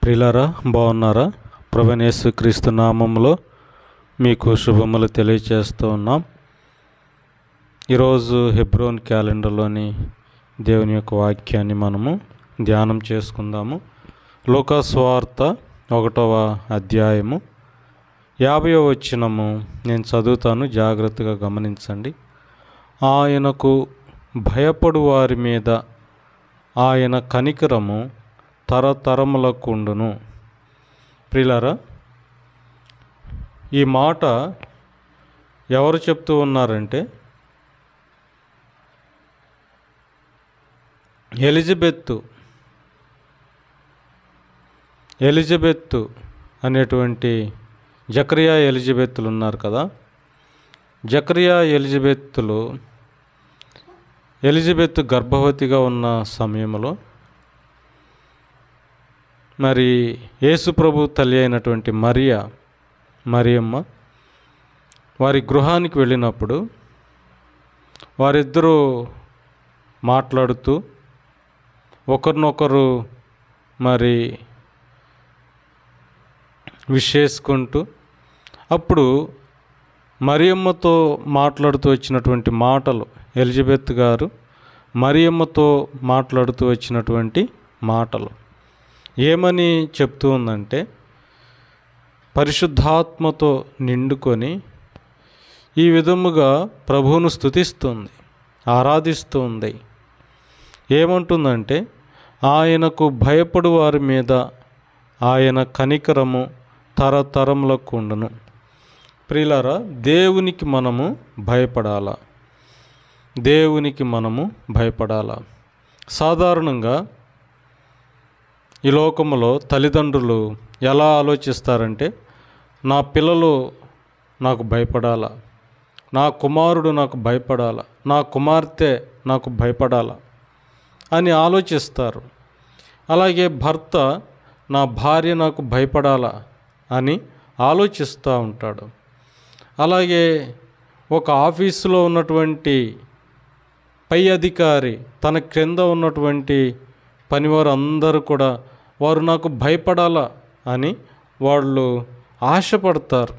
ప్రియులారా, బాగున్నారా? ప్రభువైన యేసుక్రీస్తు నామములో మీకు శుభములు తెలియజేస్తూ ఉన్నాం. ఈరోజు హెబ్రోన్ క్యాలెండర్లోని దేవుని యొక్క వాక్యాన్ని మనము ధ్యానం చేసుకుందాము. లూకా సువార్త 1వ అధ్యాయము 50వ వచనము నేను చదువుతాను, జాగ్రత్తగా గమనించండి. ఆయనకు భయపడు వారి మీద ఆయన కనికరము తరతరములకుండును. ప్రియులారా, ఈ మాట ఎవరు చెప్తూ ఉన్నారంటే ఎలిజబెత్తు అనేటువంటి జకరియా ఎలిజబెత్తులు ఉన్నారు కదా. జకరియా ఎలిజబెత్తు గర్భవతిగా ఉన్న సమయంలో మరి యేసుప్రభు తల్లి అయినటువంటి మరియమ్మ వారి గృహానికి వెళ్ళినప్పుడు వారిద్దరూ మాట్లాడుతూ ఒకరినొకరు మరి విష్ చేసుకుంటూ, అప్పుడు మరియమ్మతో మాట్లాడుతూ వచ్చినటువంటి మాటలు, ఎలిజబెత్ గారు మరియమ్మతో మాట్లాడుతూ వచ్చినటువంటి మాటలు ఏమని చెప్తూ ఉందంటే, పరిశుద్ధాత్మతో నిండుకొని ఈ విధముగా ప్రభువును స్తుతిస్తుంది, ఆరాధిస్తుంది. ఏమంటుందంటే, ఆయనకు భయపడు వారి మీద ఆయన కనికరము తరతరములకు ఉండును. ప్రియులారా, దేవునికి మనము భయపడాలా. సాధారణంగా ఈ లోకములో తల్లిదండ్రులు ఎలా ఆలోచిస్తారంటే, నా పిల్లలు నాకు భయపడాలా, నా కుమారుడు నాకు భయపడాలా, నా కుమార్తె నాకు భయపడాలా అని ఆలోచిస్తారు. అలాగే భర్త, నా భార్య నాకు భయపడాలా అని ఆలోచిస్తూ ఉంటాడు. అలాగే ఒక ఆఫీసులో ఉన్నటువంటి పై అధికారి తన క్రింద ఉన్నటువంటి పనివారు అందరూ కూడా వారు నాకు భయపడాలా అని వాళ్ళు ఆశపడతారు.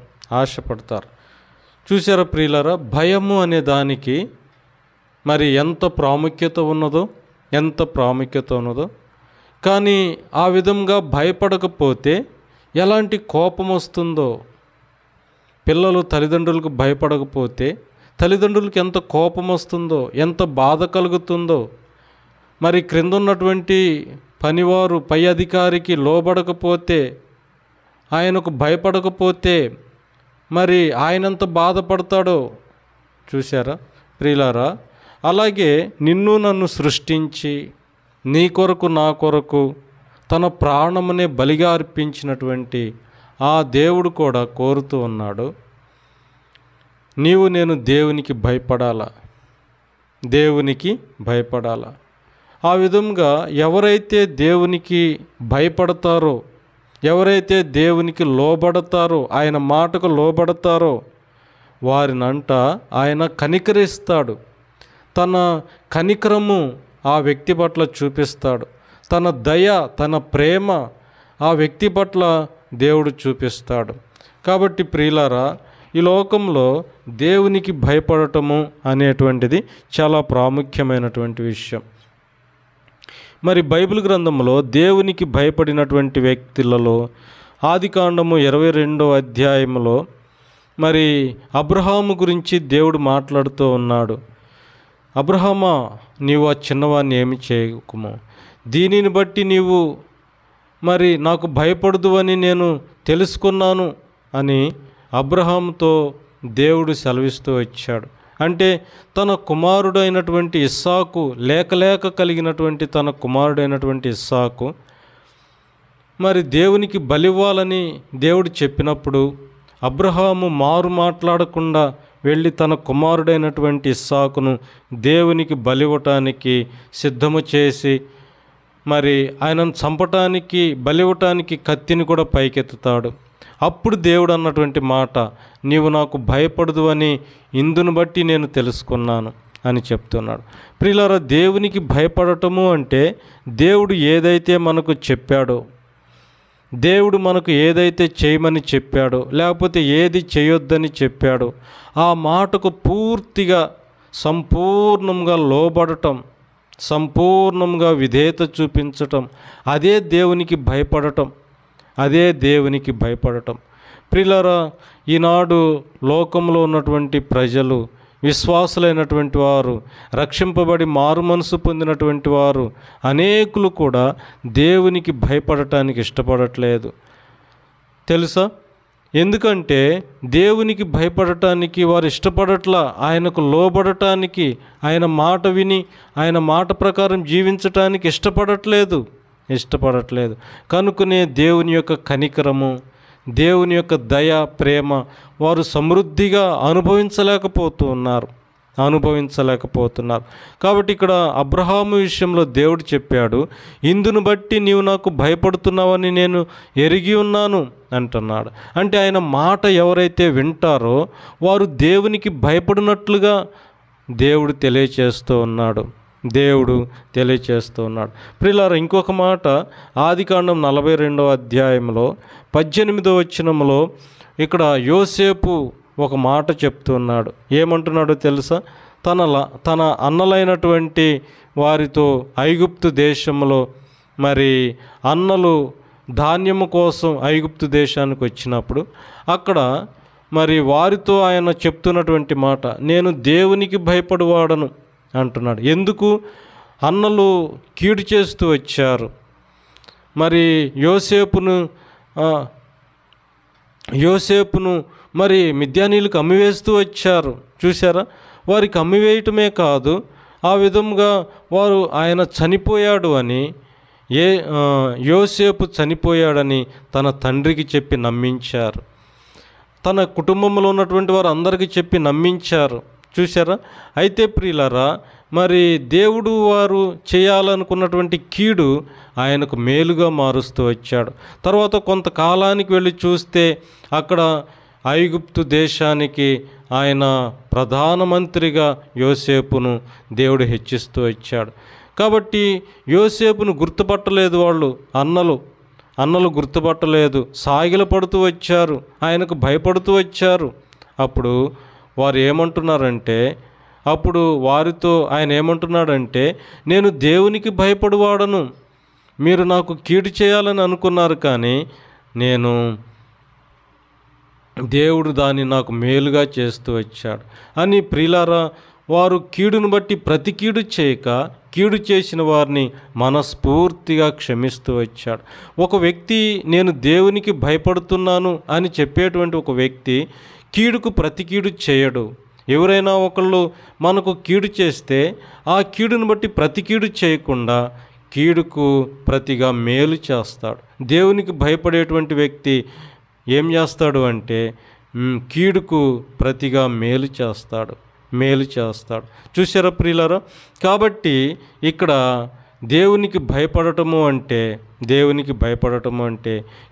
చూసారా ప్రియులారా, భయము అనే దానికి మరి ఎంత ప్రాముఖ్యత ఉన్నదో. కానీ ఆ విధంగా భయపడకపోతే ఎలాంటి కోపం వస్తుందో, పిల్లలు తల్లిదండ్రులకు భయపడకపోతే తల్లిదండ్రులకు ఎంత కోపం వస్తుందో, ఎంత బాధ కలుగుతుందో. మరి క్రింద ఉన్నటువంటి పనివారు పై అధికారికి లోబడకపోతే, ఆయనకు భయపడకపోతే మరి ఆయనంత బాధపడతాడో చూసారా ప్రియులారా. అలాగే నిన్ను నన్ను సృష్టించి నీ కొరకు నా కొరకు తన ప్రాణమునే బలిగా అర్పించినటువంటి ఆ దేవుడు కూడా కోరుతూ ఉన్నాడు, నేను దేవునికి భయపడాలా. ఆ విధంగా ఎవరైతే దేవునికి భయపడతారో, ఎవరైతే దేవునికి లోబడతారో, ఆయన మాటకు లోబడతారో వారినంట ఆయన కనికరిస్తాడు. తన కనికరము ఆ వ్యక్తి పట్ల చూపిస్తాడు. తన దయ, తన ప్రేమ ఆ వ్యక్తి పట్ల దేవుడు చూపిస్తాడు. కాబట్టి ప్రియులారా, ఈ లోకంలో దేవునికి భయపడటము అనేటువంటిది చాలా ప్రాముఖ్యమైనటువంటి విషయం. మరి బైబిల్ గ్రంథంలో దేవునికి భయపడినటువంటి వ్యక్తులలో ఆదికాండము 22వ అధ్యాయంలో మరి అబ్రహాము గురించి దేవుడు మాట్లాడుతూ ఉన్నాడు. అబ్రహామా, నీవు ఆ చిన్నవాడిని ఏమి చేయకుము, దీనిని బట్టి నీవు మరి నాకు భయపడదు అని నేను తెలుసుకున్నాను అని అబ్రహాముతో దేవుడు సెలవిస్తూ వచ్చాడు. అంటే తన కుమారుడైనటువంటి ఇస్సాకు, లేక కలిగినటువంటి తన కుమారుడైనటువంటి ఇస్సాకు మరి దేవునికి బలివ్వాలని దేవుడు చెప్పినప్పుడు అబ్రహాము మారు మాట్లాడకుండా వెళ్ళి తన కుమారుడైనటువంటి ఇస్సాకును దేవునికి బలివ్వటానికి సిద్ధము చేసి మరి ఆయనను చంపటానికి, బలివ్వటానికి కత్తిని కూడా పైకెత్తుతాడు. అప్పుడు దేవుడు అన్నటువంటి మాట, నీవు నాకు భయపడదు అని ఇందును బట్టి నేను తెలుసుకున్నాను అని చెప్తున్నాడు. ప్రియులారా, దేవునికి భయపడటము అంటే దేవుడు ఏదైతే మనకు చెప్పాడో, దేవుడు మనకు ఏదైతే చేయమని చెప్పాడో, లేకపోతే ఏది చేయొద్దని చెప్పాడో ఆ మాటకు పూర్తిగా సంపూర్ణంగా లోబడటం, సంపూర్ణంగా విధేయత చూపించటం, అదే దేవునికి భయపడటం, అదే దేవునికి భయపడటం. ప్రియులారా, ఈనాడు లోకంలో ఉన్నటువంటి ప్రజలు, విశ్వాసులైనటువంటి వారు, రక్షింపబడి మారు మనసు పొందినటువంటి వారు అనేకులు కూడా దేవునికి భయపడటానికి ఇష్టపడట్లేదు. తెలుసా? ఎందుకంటే దేవునికి భయపడటానికి వారు ఇష్టపడట్లా, ఆయనకు లోబడటానికి, ఆయన మాట విని ఆయన మాట ప్రకారం జీవించటానికి ఇష్టపడట్లేదు. కనుకనే దేవుని యొక్క కనికరము, దేవుని యొక్క దయ, ప్రేమ వారు సమృద్ధిగా అనుభవించలేకపోతున్నారు. కాబట్టి ఇక్కడ అబ్రహాము విషయంలో దేవుడు చెప్పాడు, ఇందును బట్టి నీవు నాకు భయపడుతున్నావని నేను ఎరిగి ఉన్నాను అంటున్నాడు. అంటే ఆయన మాట ఎవరైతే వింటారో వారు దేవునికి భయపడినట్లుగా దేవుడు తెలియచేస్తూ ఉన్నాడు. ప్రియులారా, ఇంకొక మాట ఆదికాండం 42వ అధ్యాయంలో 18వ వచనంలో ఇక్కడ యోసేపు ఒక మాట చెప్తున్నాడు. ఏమంటున్నాడో తెలుసా? తన అన్నలైనటువంటి వారితో ఐగుప్తు దేశంలో మరి అన్నలు ధాన్యము కోసం ఐగుప్తు దేశానికి వచ్చినప్పుడు అక్కడ మరి వారితో ఆయన చెప్తున్నటువంటి మాట, నేను దేవునికి భయపడువాడను అంటున్నాడు. ఎందుకు? అన్నలు కీడు చేస్తూ వచ్చారు. మరి యోసేపును మరి మిద్యానీయులకు అమ్మివేస్తూ వచ్చారు. చూసారా? వారికి అమ్మివేయటమే కాదు, ఆ విధంగా వారు ఆయన చనిపోయాడు అని, యోసేపు చనిపోయాడని తన తండ్రికి చెప్పి నమ్మించారు. తన కుటుంబంలో ఉన్నటువంటి వారు అందరికీ చెప్పి నమ్మించారు. చూసారా? అయితే ప్రియులారా, మరి దేవుడు వారు చేయాలనుకున్నటువంటి కీడు ఆయనకు మేలుగా మారుస్తూ వచ్చాడు. తర్వాత కొంతకాలానికి వెళ్ళి చూస్తే అక్కడ ఐగుప్తు దేశానికి ఆయన ప్రధానమంత్రిగా యోసేపును దేవుడు హెచ్చిస్తూ వచ్చాడు. కాబట్టి యోసేపును గుర్తుపట్టలేదు వాళ్ళు, అన్నలు గుర్తుపట్టలేదు, సాగిలపడుతూ వచ్చారు, ఆయనకు భయపడుతూ వచ్చారు. అప్పుడు వారు ఏమంటున్నారంటే, వారితో ఆయన ఏమంటున్నాడంటే, నేను దేవునికి భయపడువాడను, మీరు నాకు కీడు చేయాలని అనుకున్నారు, కానీ దేవుడు దాన్ని నాకు మేలుగా చేస్తూ వచ్చాడు అని. ప్రియులారా, వారు కీడును బట్టి ప్రతి కీడు చేయక కీడు చేసిన వారిని మనస్ఫూర్తిగా క్షమిస్తూ వచ్చాడు. ఒక వ్యక్తి నేను దేవునికి భయపడుతున్నాను అని చెప్పేటువంటి ఒక వ్యక్తి కీడుకు ప్రతి కీడు చేయడు. ఎవరైనా ఒకళ్ళు మనకు కీడు చేస్తే ఆ కీడును బట్టి ప్రతి కీడు చేయకుండా కీడుకు ప్రతిగా మేలు చేస్తాడు. దేవునికి భయపడేటువంటి వ్యక్తి ఏం చేస్తాడు అంటే కీడుకు ప్రతిగా మేలు చేస్తాడు. చూసారా ప్రియులారా? కాబట్టి ఇక్కడ దేవునికి భయపడటము అంటే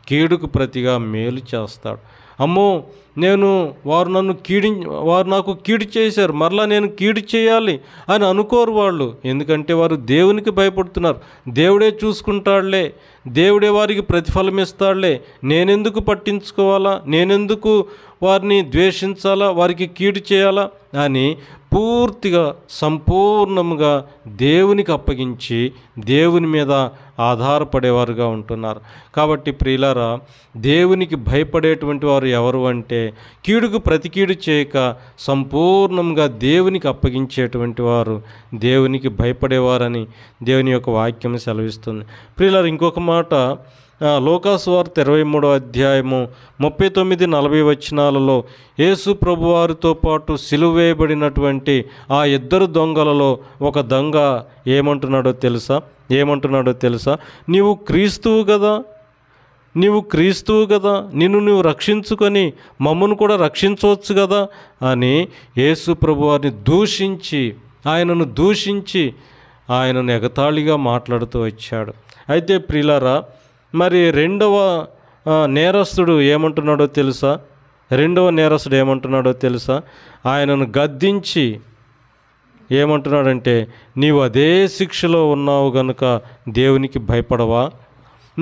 కీడుకు ప్రతిగా మేలు చేస్తాడు. అమ్మో, వారు నాకు కీడు చేశారు, మరలా నేను కీడు చేయాలి అని అనుకోరు వాళ్ళు. ఎందుకంటే వారు దేవునికి భయపడుతున్నారు. దేవుడే చూసుకుంటాడులే, దేవుడే వారికి ప్రతిఫలం ఇస్తాడులే, నేనెందుకు పట్టించుకోవాలా, నేనెందుకు వారిని ద్వేషించాలా, వారికి కీడు చేయాలా అని పూర్తిగా సంపూర్ణంగా దేవునికి అప్పగించి దేవుని మీద ఆధారపడేవారుగా ఉంటున్నారు. కాబట్టి ప్రియులారా, దేవునికి భయపడేటువంటి వారు ఎవరు అంటే కీడుకు ప్రతి కీడు చేయక సంపూర్ణంగా దేవునికి అప్పగించేటువంటి వారు దేవునికి భయపడేవారని దేవుని యొక్క వాక్యం సెలవిస్తుంది. ప్రియులారా, ఇంకొక మాట లోకాసువార్త 23వ అధ్యాయము 39-40 వచనాలలో యేసు ప్రభువారితో పాటు సిలువ వేయబడినటువంటి ఆ ఇద్దరు దొంగలలో ఒక దొంగ ఏమంటున్నాడో తెలుసా? నీవు క్రీస్తువు కదా, నిన్ను రక్షించుకొని మమ్మను కూడా రక్షించవచ్చు కదా అని యేసు ప్రభువారిని ఆయనను ఎగతాళిగా మాట్లాడుతూ వచ్చాడు. అయితే ప్రియులారా, మరి రెండవ నేరస్తుడు ఏమంటున్నాడో తెలుసా? ఆయనను గద్దించి ఏమంటున్నాడంటే, నీవు అదే శిక్షలో ఉన్నావు గనుక దేవునికి భయపడవా?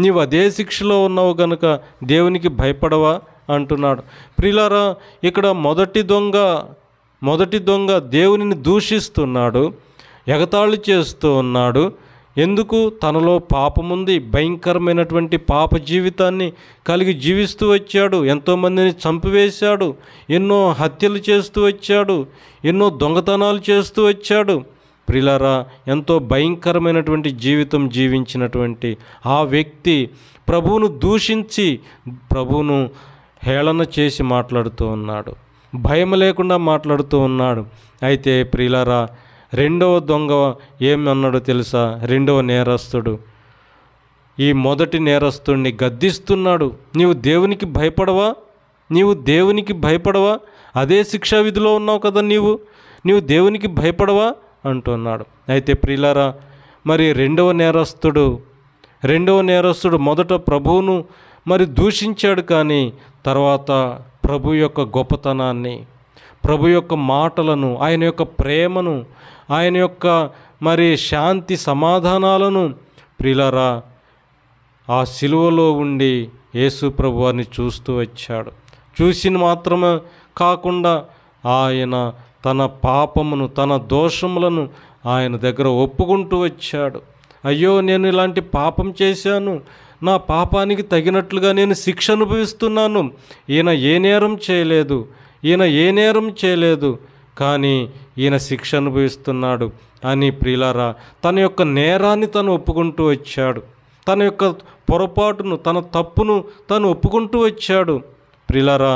నీవు అదే శిక్షలో ఉన్నావు గనుక దేవునికి భయపడవా అంటున్నాడు. ప్రియులారా, ఇక్కడ మొదటి దొంగ దేవునిని దూషిస్తున్నాడు, ఎగతాళి చేస్తూ ఉన్నాడు. ఎందుకు? తనలో పాపముంది, భయంకరమైనటువంటి పాప జీవితాన్ని కలిగి జీవిస్తూ వచ్చాడు, ఎంతోమందిని చంపివేశాడు, ఎన్నో హత్యలు చేస్తూ వచ్చాడు, ఎన్నో దొంగతనాలు చేస్తూ వచ్చాడు. ప్రియులారా, ఎంతో భయంకరమైనటువంటి జీవితం జీవించినటువంటి ఆ వ్యక్తి ప్రభువును దూషించి ప్రభువును హేళన చేసి మాట్లాడుతూ ఉన్నాడు, భయం లేకుండా మాట్లాడుతూ ఉన్నాడు. అయితే ప్రియులారా, రెండవ దొంగ ఏమన్నాడో తెలుసా? రెండవ నేరస్తుడు ఈ మొదటి నేరస్తుడిని గద్దిస్తున్నాడు. నీవు దేవునికి భయపడవా? నీవు దేవునికి భయపడవా? అదే శిక్షా విధిలో ఉన్నావు కదా, నీవు దేవునికి భయపడవా అంటున్నాడు. అయితే ప్రియులారా, మరి రెండవ నేరస్తుడు మొదట ప్రభువును మరి దూషించాడు, కానీ తర్వాత ప్రభు యొక్క గొప్పతనాన్ని, ప్రభు యొక్క మాటలను, ఆయన యొక్క ప్రేమను, ఆయన యొక్క మరి శాంతి సమాధానాలను ప్రియులారా ఆ సిలువలో ఉండి యేసు ప్రభు వారిని చూస్తూ వచ్చాడు. చూసిన మాత్రమే కాకుండా ఆయన తన పాపమును, తన దోషములను ఆయన దగ్గర ఒప్పుకుంటూ వచ్చాడు. అయ్యో, నేను ఇలాంటి పాపం చేశాను, నా పాపానికి తగినట్లుగా నేను శిక్ష అనుభవిస్తున్నాను. ఈయన ఏ నేరం చేయలేదు, కానీ ఈయన శిక్ష అనుభవిస్తున్నాడు అని ప్రియులారా తన యొక్క నేరాన్ని తను ఒప్పుకుంటూ వచ్చాడు. తన యొక్క పొరపాటును, తన తప్పును తను ఒప్పుకుంటూ వచ్చాడు. ప్రియులారా,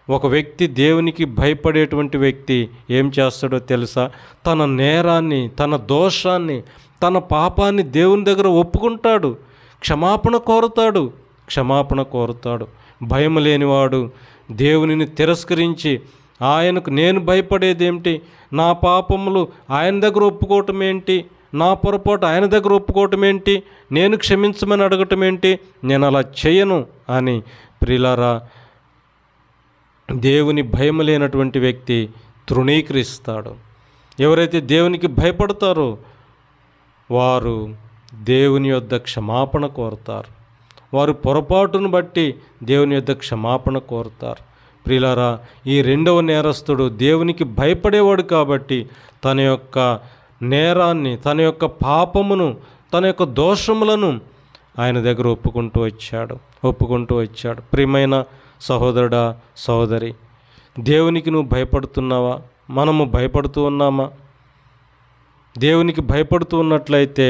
ఒక వ్యక్తి దేవునికి భయపడేటువంటి వ్యక్తి ఏం చేస్తాడో తెలుసా? తన నేరాన్ని, తన దోషాన్ని, తన పాపాన్ని దేవుని దగ్గర ఒప్పుకుంటాడు, క్షమాపణ కోరుతాడు. భయం లేనివాడు దేవునిని తిరస్కరించి ఆయనకు నేను భయపడేదేమిటి, నా పాపములు ఆయన దగ్గర ఒప్పుకోవటం ఏంటి, నా పొరపాటు ఆయన దగ్గర ఒప్పుకోవటం ఏంటి, నేను క్షమించమని అడగటం ఏంటి, నేను అలా చేయను అని ప్రియులారా దేవుని భయం లేనటువంటి వ్యక్తి తృణీకరిస్తాడు. ఎవరైతే దేవునికి భయపడతారో వారు దేవుని యొద్ద క్షమాపణ కోరుతారు, వారు పొరపాటును బట్టి దేవుని యొద్ద క్షమాపణ కోరుతారు. ప్రియులారా, ఈ రెండవ నేరస్తుడు దేవునికి భయపడేవాడు కాబట్టి తన యొక్క నేరాన్ని, తన యొక్క పాపమును, తన యొక్క దోషములను ఆయన దగ్గర ఒప్పుకుంటూ వచ్చాడు. ప్రియమైన సహోదరుడా, సహోదరి, దేవునికి నువ్వు భయపడుతున్నావా? మనము భయపడుతూ ఉన్నామా? దేవునికి భయపడుతూ ఉన్నట్లయితే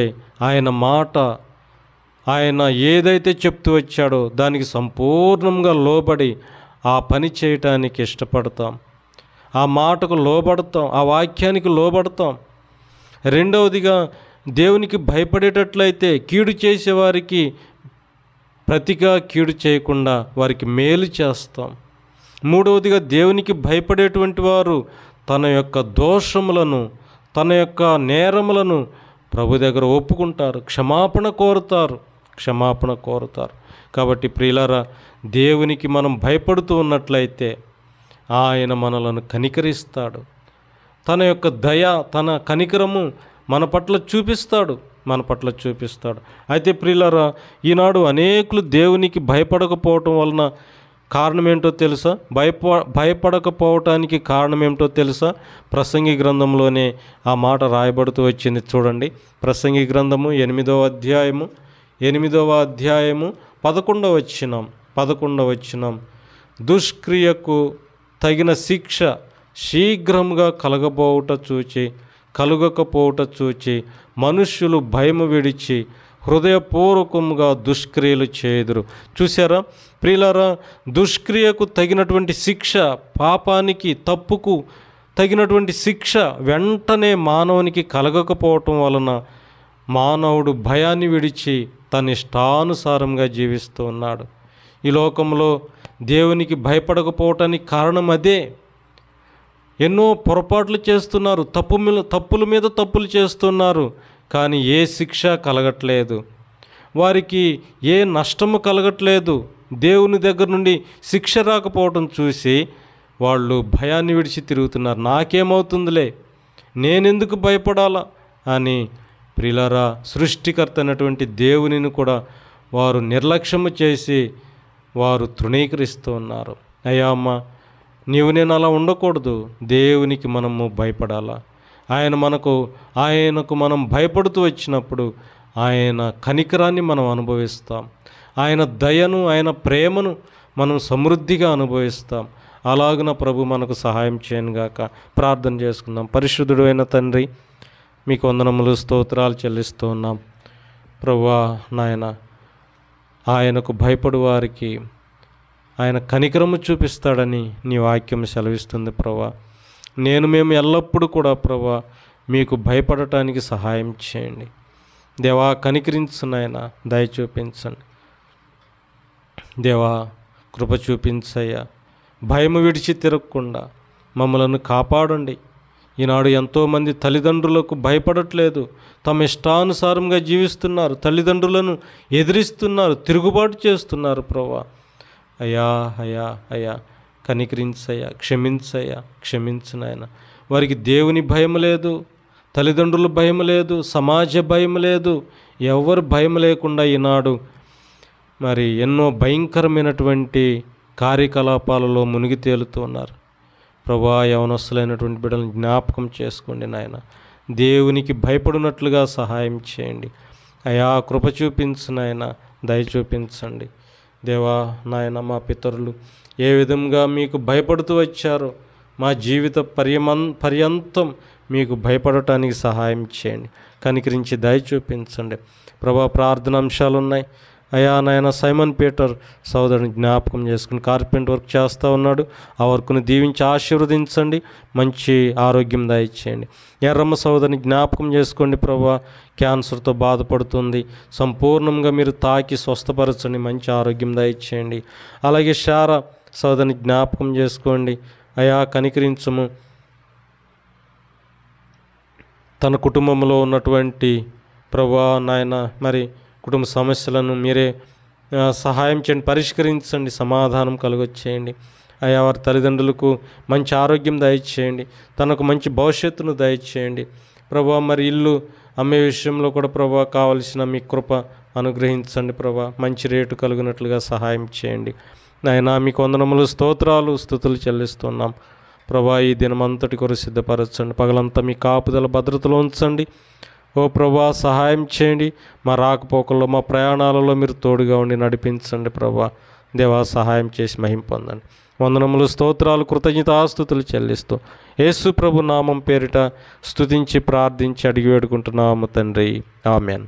ఆయన మాట, ఆయన ఏదైతే చెప్తూ వచ్చాడో దానికి సంపూర్ణంగా లోబడి ఆ పని చేయటానికి ఇష్టపడతాం, ఆ మాటకు లోబడతాం, ఆ వాక్యానికి లోబడతాం. రెండవదిగా, దేవునికి భయపడేటట్లయితే కీడు చేసేవారికి ప్రతిగా కీడు చేయకుండా వారికి మేలు చేస్తాం. మూడవదిగా, దేవునికి భయపడేటువంటి వారు తన యొక్క దోషములను, తన యొక్క నేరములను ప్రభు దగ్గర ఒప్పుకుంటారు, క్షమాపణ కోరుతారు. కాబట్టి ప్రియులారా, దేవునికి మనం భయపడుతూ ఉన్నట్లయితే ఆయన మనలను కనికరిస్తాడు. తన యొక్క దయ, తన కనికరము మన పట్ల చూపిస్తాడు. అయితే ప్రియులారా, ఈనాడు అనేకులు దేవునికి భయపడకపోవటం వలన కారణమేంటో తెలుసా? భయపడకపోవటానికి కారణమేంటో తెలుసా? ప్రసంగి గ్రంథంలోనే ఆ మాట రాయబడుతూ వచ్చింది. చూడండి, ప్రసంగి గ్రంథము 8వ అధ్యాయము 11వ వచనం. దుష్క్రియకు తగిన శిక్ష శీఘ్రముగా కలుగకపోవుట చూచి మనుష్యులు భయము విడిచి హృదయపూర్వకముగా దుష్క్రియలు చేయుదురు. చూసారా ప్రియులారా, దుష్క్రియకు తగినటువంటి శిక్ష, పాపానికి, తప్పుకు తగినటువంటి శిక్ష వెంటనే మానవునికి కలగకపోవటం వలన మానవుడు భయాన్ని విడిచి తన ఇష్టానుసారంగా జీవిస్తూ ఉన్నాడు. ఈ లోకంలో దేవునికి భయపడకపోవటానికి కారణం అదే. ఎన్నో పొరపాట్లు చేస్తున్నారు, తప్పుల మీద తప్పులు చేస్తున్నారు, కానీ ఏ శిక్ష కలగట్లేదు, వారికి ఏ నష్టము కలగట్లేదు. దేవుని దగ్గర నుండి శిక్ష రాకపోవటం చూసి వాళ్ళు భయాన్ని విడిచి తిరుగుతున్నారు. నాకేమవుతుందిలే, నేనెందుకు భయపడాలా అని ప్రియులారా, సృష్టికర్త అయినటువంటి దేవునిని కూడా వారు నిర్లక్ష్యము చేసి వారు తృణీకరిస్తూ ఉన్నారు. అయ్యా అమ్మ, నీవు నేను అలా ఉండకూడదు. దేవునికి మనము భయపడాలా. ఆయనకు మనం భయపడుతూ వచ్చినప్పుడు ఆయన కనికరాన్ని మనం అనుభవిస్తాం. ఆయన దయను, ఆయన ప్రేమను మనం సమృద్ధిగా అనుభవిస్తాం. అలాగున ప్రభు మనకు సహాయం చేయనుగాక. ప్రార్థన చేసుకుందాం. పరిశుద్ధుడు అయిన తండ్రి, మీకు వందనములు, స్తోత్రాలు చెల్లిస్తూ ఉన్నాం. ప్రభువా నాయన, ఆయనకు భయపడు వారికి ఆయన కనికరము చూపిస్తాడని నీ వాక్యం సెలవిస్తుంది. ప్రభువా, మేము ఎల్లప్పుడూ కూడా ప్రభువా మీకు భయపడటానికి సహాయం చేయండి. దేవా, కనికరించు నాయన, దయ చూపించండి. దేవా, కృప చూపించయ్యా. భయము విడిచి తిరగకుండా మమ్మలను కాపాడండి. ఈనాడు ఎంతోమంది తల్లిదండ్రులకు భయపడట్లేదు, తమ ఇష్టానుసారంగా జీవిస్తున్నారు, తల్లిదండ్రులను ఎదిరిస్తున్నారు, తిరుగుబాటు చేస్తున్నారు. ప్రభువా, అయ్యా అయ్యా అయ్యా కనికరించయ్యా, క్షమించయ్యా, క్షమించు నాయన. వారికి దేవుని భయం లేదు, తల్లిదండ్రుల భయం లేదు, సమాజ భయం లేదు, ఎవరు భయం లేకుండా ఈనాడు మరి ఎన్నో భయంకరమైనటువంటి కార్యకలాపాలలో మునిగి తేలుతూ ఉన్నారు. ప్రభువా, యవనస్తులైనటువంటి బిడ్డలను జ్ఞాపకం చేసుకోండి నాయన. దేవునికి భయపడినట్లుగా సహాయం చేయండి. అయా, కృప చూపించు నాయన, దయ చూపించండి. దేవా నాయన, మా పితరులు ఏ విధంగా మీకు భయపడుతూ వచ్చారో మా జీవిత పర్యంతం మీకు భయపడటానికి సహాయం చేయండి. కనికరించి దయ చూపించండి. ప్రభా, ప్రార్థన అంశాలు ఉన్నాయి. అయా నాయన, సైమన్ పీటర్ సోదరుని జ్ఞాపకం చేసుకుని కార్పెంట్ వర్క్ చేస్తూ ఉన్నాడు. ఆ వర్క్ను దీవించి ఆశీర్వదించండి. మంచి ఆరోగ్యం దయచేయండి. ఎర్రమ్మ సోదరుని జ్ఞాపకం చేసుకోండి. ప్రభా, క్యాన్సర్తో బాధపడుతుంది, సంపూర్ణంగా మీరు తాకి స్వస్థపరచండి. మంచి ఆరోగ్యం దయచేయండి. అలాగే శారా సోదరుని జ్ఞాపకం చేసుకోండి. అయా, కనికరించము. తన కుటుంబంలో ఉన్నటువంటి ప్రభా నాయన మరి కుటుంబ సమస్యలను మీరే సహాయం చేయండి, పరిష్కరించండి, సమాధానం కలుగొచ్చేయండి. అయా, వారి తల్లిదండ్రులకు మంచి ఆరోగ్యం దయచేయండి, తనకు మంచి భవిష్యత్తును దయచేయండి. ప్రభా, మరి ఇల్లు అమ్మే విషయంలో కూడా ప్రభా కావలసిన మీ కృప అనుగ్రహించండి. ప్రభా, మంచి రేటు కలిగినట్లుగా సహాయం చేయండి. నాయనా, మీకు వందనములు, స్తోత్రాలు, స్తుతులు చెల్లిస్తున్నాం. ప్రభా, ఈ దినమంతటి కొరకు సిద్ధపరచండి. పగలంతా మీ కాపుదల భద్రతలో ఉంచండి. ఓ ప్రభా, సహాయం చేయండి. మా రాకపోకల్లో, మా ప్రయాణాలలో మీరు తోడుగా ఉండి నడిపించండి. ప్రభా దేవా, సహాయం చేసి మహిమ పొందండి. వందనములు, స్తోత్రాలు, కృతజ్ఞతాస్తుతులు చెల్లిస్తూ యేసు ప్రభు నామం పేరిట స్తుతించి ప్రార్థించి అడిగి వేడుకుంటున్నాము తండ్రి. ఆమెన్.